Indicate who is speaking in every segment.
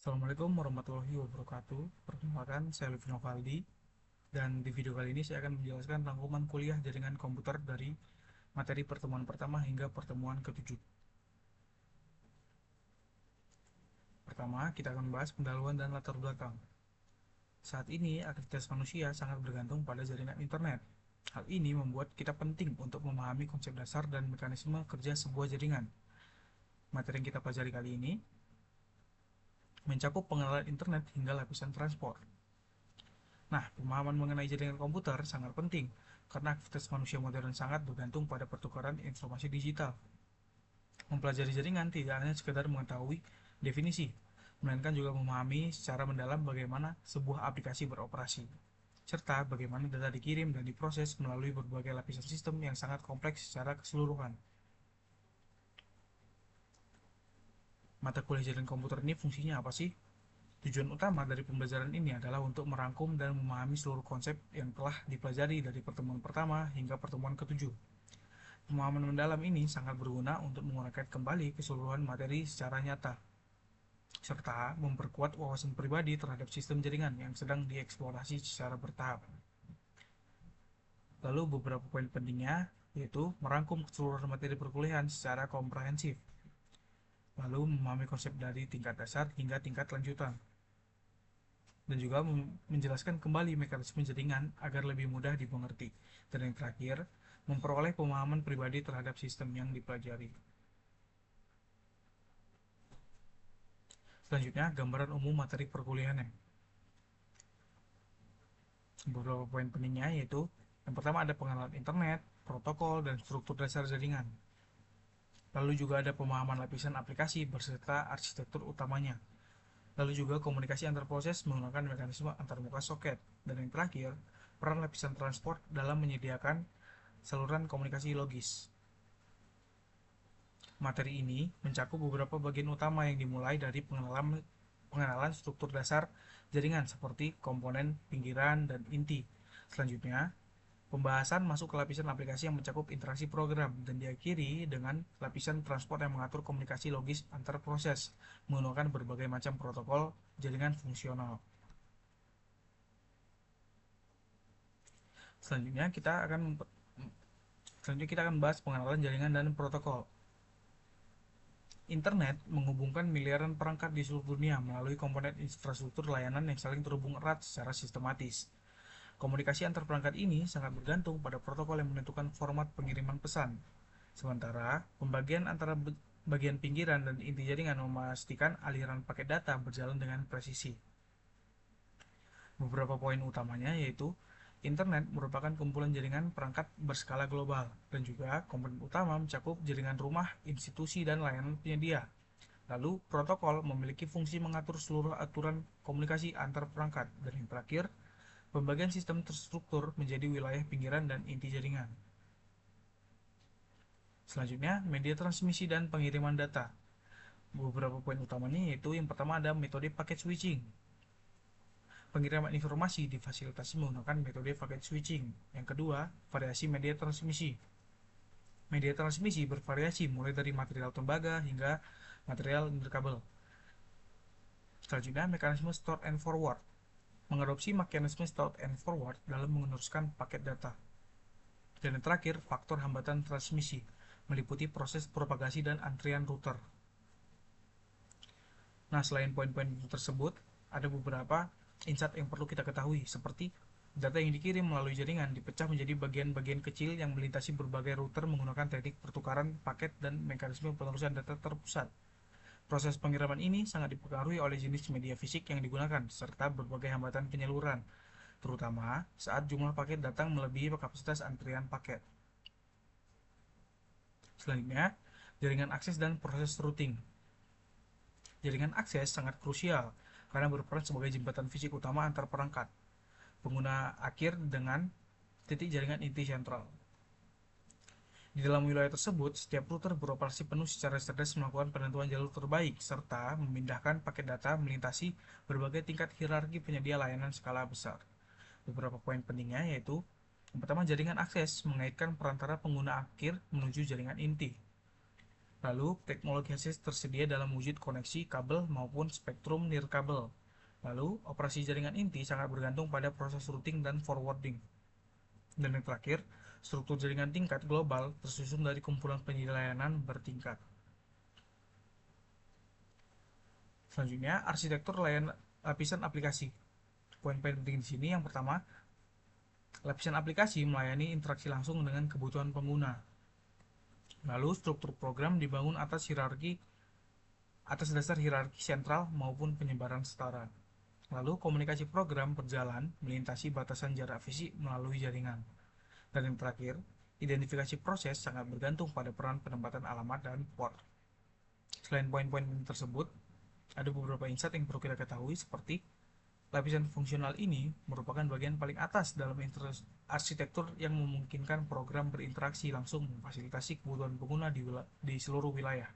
Speaker 1: Assalamualaikum warahmatullahi wabarakatuh. Perkenalkan, saya Lutfi Novaldi, dan di video kali ini saya akan menjelaskan rangkuman kuliah jaringan komputer dari materi pertemuan pertama hingga pertemuan ketujuh. Pertama, kita akan membahas pendahuluan dan latar belakang. Saat ini, aktivitas manusia sangat bergantung pada jaringan internet. Hal ini membuat kita penting untuk memahami konsep dasar dan mekanisme kerja sebuah jaringan. Materi yang kita pelajari kali ini mencakup pengenalan internet hingga lapisan transport. Nah, pemahaman mengenai jaringan komputer sangat penting karena aktivitas manusia modern sangat bergantung pada pertukaran informasi digital. Mempelajari jaringan tidak hanya sekedar mengetahui definisi, melainkan juga memahami secara mendalam bagaimana sebuah aplikasi beroperasi, serta bagaimana data dikirim dan diproses melalui berbagai lapisan sistem yang sangat kompleks secara keseluruhan. Mata kuliah jaringan komputer ini fungsinya apa sih? Tujuan utama dari pembelajaran ini adalah untuk merangkum dan memahami seluruh konsep yang telah dipelajari dari pertemuan pertama hingga pertemuan ketujuh. Pemahaman mendalam ini sangat berguna untuk menguraikan kembali keseluruhan materi secara nyata, serta memperkuat wawasan pribadi terhadap sistem jaringan yang sedang dieksplorasi secara bertahap. Lalu beberapa poin pentingnya, yaitu merangkum keseluruhan materi perkuliahan secara komprehensif, lalu memahami konsep dari tingkat dasar hingga tingkat lanjutan, dan juga menjelaskan kembali mekanisme jaringan agar lebih mudah dimengerti. Dan yang terakhir, memperoleh pemahaman pribadi terhadap sistem yang dipelajari. Selanjutnya, gambaran umum materi perkuliahannya. Beberapa poin pentingnya yaitu yang pertama ada pengenalan internet, protokol, dan struktur dasar jaringan. Lalu juga ada pemahaman lapisan aplikasi berserta arsitektur utamanya. Lalu juga komunikasi antar proses menggunakan mekanisme antarmuka soket. Dan yang terakhir, peran lapisan transport dalam menyediakan saluran komunikasi logis. Materi ini mencakup beberapa bagian utama yang dimulai dari pengenalan struktur dasar jaringan seperti komponen, pinggiran, dan inti. Selanjutnya, pembahasan masuk ke lapisan aplikasi yang mencakup interaksi program dan diakhiri dengan lapisan transport yang mengatur komunikasi logis antar proses menggunakan berbagai macam protokol jaringan fungsional. Selanjutnya kita akan Selanjutnya kita akan bahas pengenalan jaringan dan protokol. Internet menghubungkan miliaran perangkat di seluruh dunia melalui komponen infrastruktur layanan yang saling terhubung erat secara sistematis. Komunikasi antar perangkat ini sangat bergantung pada protokol yang menentukan format pengiriman pesan. Sementara, pembagian antara bagian pinggiran dan inti jaringan memastikan aliran paket data berjalan dengan presisi. Beberapa poin utamanya yaitu internet merupakan kumpulan jaringan perangkat berskala global dan juga komponen utama mencakup jaringan rumah, institusi, dan layanan penyedia. Lalu, protokol memiliki fungsi mengatur seluruh aturan komunikasi antar perangkat. Dan yang terakhir, pembagian sistem terstruktur menjadi wilayah pinggiran dan inti jaringan. Selanjutnya, media transmisi dan pengiriman data. Beberapa poin utamanya yaitu yang pertama ada metode paket switching. Pengiriman informasi difasilitasi menggunakan metode paket switching. Yang kedua, variasi media transmisi. Media transmisi bervariasi mulai dari material tembaga hingga material nirkabel. Selanjutnya, mekanisme store and forward. Mengadopsi mekanisme store and forward dalam meneruskan paket data. Dan yang terakhir, faktor hambatan transmisi, meliputi proses propagasi dan antrian router. Nah, selain poin-poin tersebut, ada beberapa insight yang perlu kita ketahui, seperti data yang dikirim melalui jaringan dipecah menjadi bagian-bagian kecil yang melintasi berbagai router menggunakan teknik pertukaran paket dan mekanisme penerusan data terpusat. Proses pengiriman ini sangat dipengaruhi oleh jenis media fisik yang digunakan, serta berbagai hambatan penyaluran, terutama saat jumlah paket datang melebihi kapasitas antrian paket. Selanjutnya, jaringan akses dan proses routing. Jaringan akses sangat krusial karena berperan sebagai jembatan fisik utama antar perangkat, pengguna akhir dengan titik jaringan inti sentral. Di dalam wilayah tersebut, setiap router beroperasi penuh secara cerdas melakukan penentuan jalur terbaik, serta memindahkan paket data melintasi berbagai tingkat hierarki penyedia layanan skala besar. Beberapa poin pentingnya yaitu, yang pertama, jaringan akses mengaitkan perantara pengguna akhir menuju jaringan inti. Lalu, teknologi akses tersedia dalam wujud koneksi kabel maupun spektrum nirkabel. Lalu, operasi jaringan inti sangat bergantung pada proses routing dan forwarding. Dan yang terakhir, struktur jaringan tingkat global tersusun dari kumpulan penyedia layanan bertingkat. Selanjutnya, arsitektur lapisan aplikasi. Poin-poin penting di sini yang pertama, lapisan aplikasi melayani interaksi langsung dengan kebutuhan pengguna. Lalu, struktur program dibangun atas dasar hierarki sentral maupun penyebaran setara. Lalu, komunikasi program berjalan melintasi batasan jarak fisik melalui jaringan. Dan yang terakhir, identifikasi proses sangat bergantung pada peran penempatan alamat dan port. Selain poin-poin tersebut, ada beberapa insight yang perlu kita ketahui seperti lapisan fungsional ini merupakan bagian paling atas dalam arsitektur yang memungkinkan program berinteraksi langsung memfasilitasi kebutuhan pengguna di seluruh wilayah.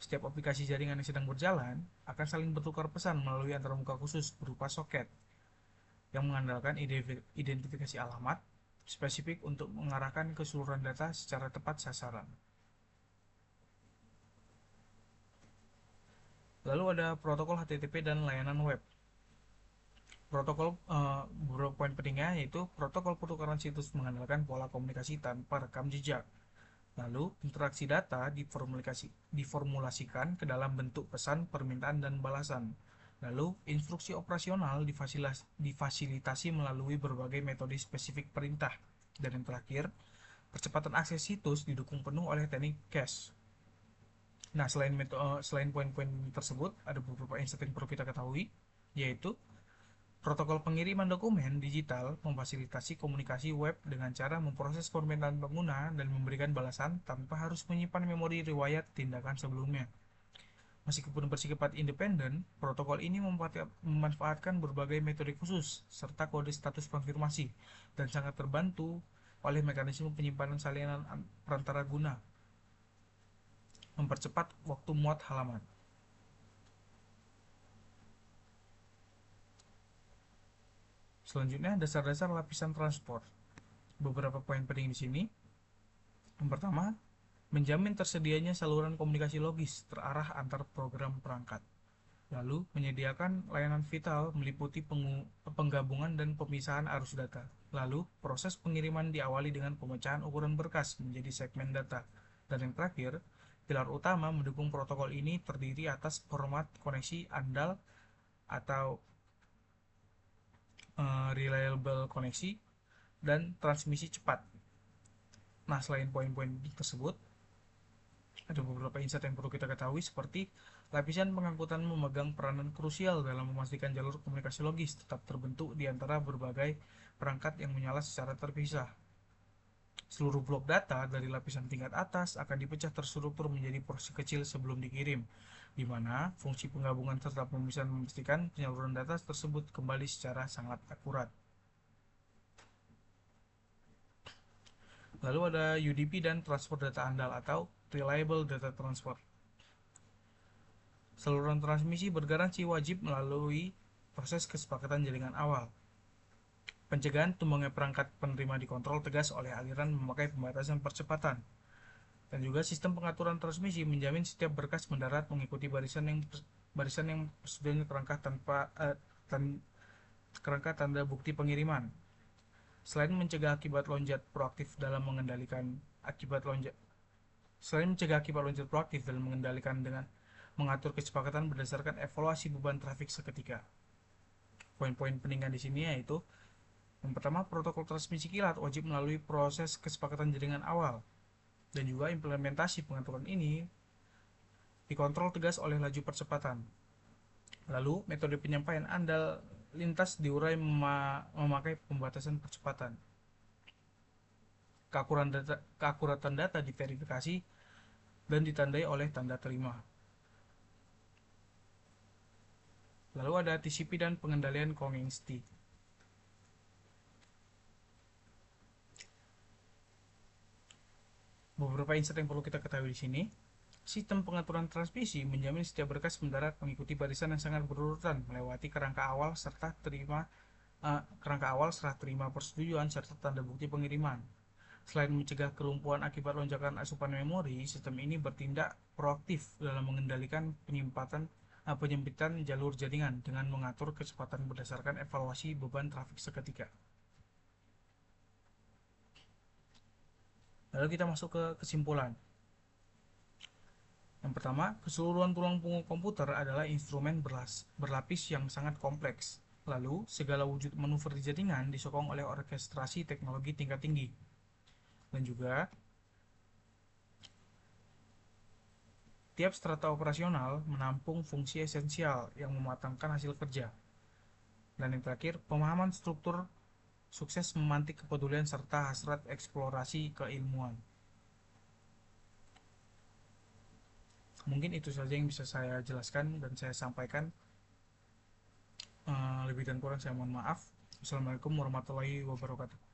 Speaker 1: Setiap aplikasi jaringan yang sedang berjalan akan saling bertukar pesan melalui antarmuka khusus berupa soket yang mengandalkan identifikasi alamat spesifik untuk mengarahkan keseluruhan data secara tepat sasaran. Lalu ada protokol HTTP dan layanan web. Beberapa poin pentingnya yaitu protokol pertukaran situs mengandalkan pola komunikasi tanpa rekam jejak. Lalu, interaksi data diformulasikan ke dalam bentuk pesan, permintaan, dan balasan. Lalu, instruksi operasional difasilitasi melalui berbagai metode spesifik perintah. Dan yang terakhir, percepatan akses situs didukung penuh oleh teknik cache. Nah, selain poin-poin tersebut, ada beberapa insight yang perlu kita ketahui, yaitu protokol pengiriman dokumen digital memfasilitasi komunikasi web dengan cara memproses permintaan pengguna dan memberikan balasan tanpa harus menyimpan memori riwayat tindakan sebelumnya. Meskipun bersifat independen, protokol ini memanfaatkan berbagai metode khusus serta kode status konfirmasi dan sangat terbantu oleh mekanisme penyimpanan salinan perantara guna, mempercepat waktu muat halaman. Selanjutnya, dasar-dasar lapisan transport. Beberapa poin penting di sini. Yang pertama, menjamin tersedianya saluran komunikasi logis terarah antar program perangkat. Lalu, menyediakan layanan vital meliputi penggabungan dan pemisahan arus data. Lalu, proses pengiriman diawali dengan pemecahan ukuran berkas menjadi segmen data. Dan yang terakhir, pilar utama mendukung protokol ini terdiri atas format koneksi andal atau reliable koneksi dan transmisi cepat. Nah, selain poin-poin tersebut, ada beberapa insight yang perlu kita ketahui seperti lapisan pengangkutan memegang peranan krusial dalam memastikan jalur komunikasi logis tetap terbentuk di antara berbagai perangkat yang menyala secara terpisah. Seluruh blok data dari lapisan tingkat atas akan dipecah terstruktur menjadi porsi kecil sebelum dikirim, di mana fungsi penggabungan serta pemisahan memastikan penyaluran data tersebut kembali secara sangat akurat. Lalu ada UDP dan transfer data andal atau Reliable Data Transfer. Saluran transmisi bergaransi wajib melalui proses kesepakatan jaringan awal. Pencegahan tumbangnya perangkat penerima dikontrol tegas oleh aliran memakai pembatasan percepatan. Dan juga sistem pengaturan transmisi menjamin setiap berkas mendarat mengikuti barisan yang persediaannya kerangka tanda bukti pengiriman. Selain mencegah akibat lonjak proaktif dalam mengendalikan dengan mengatur kesepakatan berdasarkan evaluasi beban trafik seketika. Poin-poin penting di sini yaitu yang pertama, protokol transmisi kilat wajib melalui proses kesepakatan jaringan awal dan juga implementasi pengaturan ini dikontrol tegas oleh laju percepatan. Lalu, metode penyampaian andal lintas diurai memakai pembatasan percepatan. Keakuratan data diverifikasi dan ditandai oleh tanda terima. Lalu ada TCP dan pengendalian kongesti. Beberapa insight yang perlu kita ketahui di sini. Sistem pengaturan transmisi menjamin setiap berkas mendarat mengikuti barisan yang sangat berurutan melewati kerangka awal serah terima persetujuan serta tanda bukti pengiriman. Selain mencegah kelumpuhan akibat lonjakan asupan memori, sistem ini bertindak proaktif dalam mengendalikan penyempitan jalur jaringan dengan mengatur kecepatan berdasarkan evaluasi beban trafik seketika. Lalu kita masuk ke kesimpulan. Yang pertama, keseluruhan tulang punggung komputer adalah instrumen berlapis yang sangat kompleks. Lalu, segala wujud manuver di jaringan disokong oleh orkestrasi teknologi tingkat tinggi. Dan juga, tiap strata operasional menampung fungsi esensial yang mematangkan hasil kerja. Dan yang terakhir, pemahaman struktur sukses memantik kepedulian serta hasrat eksplorasi keilmuan. Mungkin itu saja yang bisa saya jelaskan dan saya sampaikan. Lebih dan kurang saya mohon maaf. Assalamualaikum warahmatullahi wabarakatuh.